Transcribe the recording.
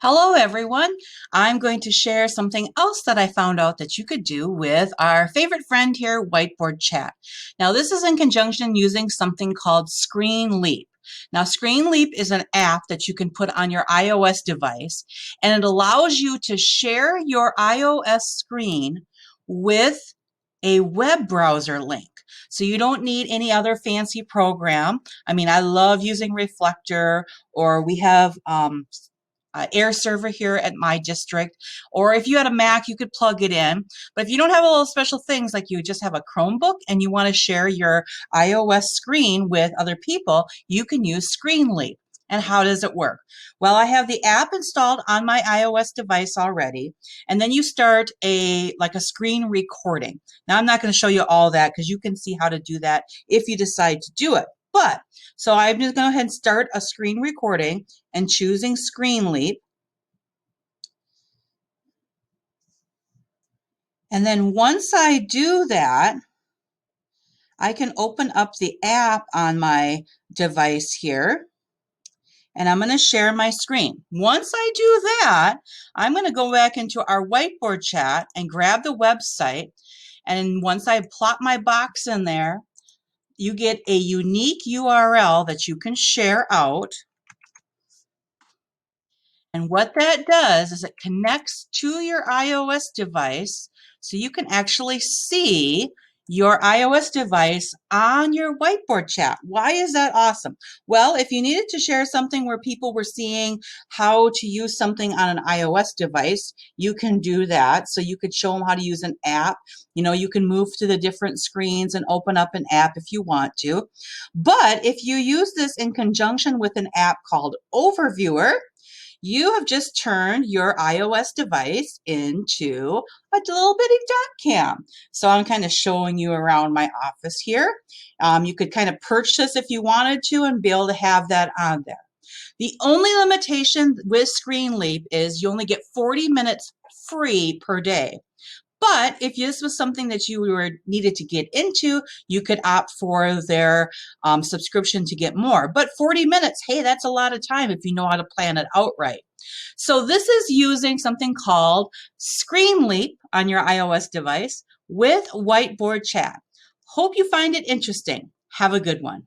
Hello, everyone. I'm going to share something else that I found out that you could do with our favorite friend here, Whiteboard Chat. Now, this is in conjunction using something called Screenleap. Now, Screenleap is an app that you can put on your iOS device, and it allows you to share your iOS screen with a web browser link. So you don't need any other fancy program. I mean, I love using Reflector, or we have Air server here at my district, or if you had a Mac, you could plug it in. But if you don't have all those special things, like you just have a Chromebook and you want to share your iOS screen with other people, you can use Screenleap. And how does it work? Well, I have the app installed on my iOS device already, and then you start a screen recording. Now, I'm not going to show you all that because you can see how to do that if you decide to do it. But so I'm just going to go ahead and start a screen recording and choosing Screenleap. And then once I do that, I can open up the app on my device here, and I'm going to share my screen. Once I do that, I'm going to go back into our Whiteboard Chat and grab the website. And once I plop my box in there, you get a unique URL that you can share out. And what that does is it connects to your iOS device so you can actually see your iOS device on your Whiteboard Chat. Why is that awesome? Well, if you needed to share something where people were seeing how to use something on an iOS device, you can do that. So you could show them how to use an app. You can move to the different screens and open up an app if you want to. But if you use this in conjunction with an app called Overviewer, you have just turned your iOS device into a little bitty dot cam. So I'm kind of showing you around my office here. You could kind of perch this if you wanted to and be able to have that on there. The only limitation with Screenleap is you only get 40 minutes free per day. But if this was something that you needed to get into, you could opt for their subscription to get more. But 40 minutes, hey, that's a lot of time if you know how to plan it out right. So this is using something called Screenleap on your iOS device with Whiteboard Chat. Hope you find it interesting. Have a good one.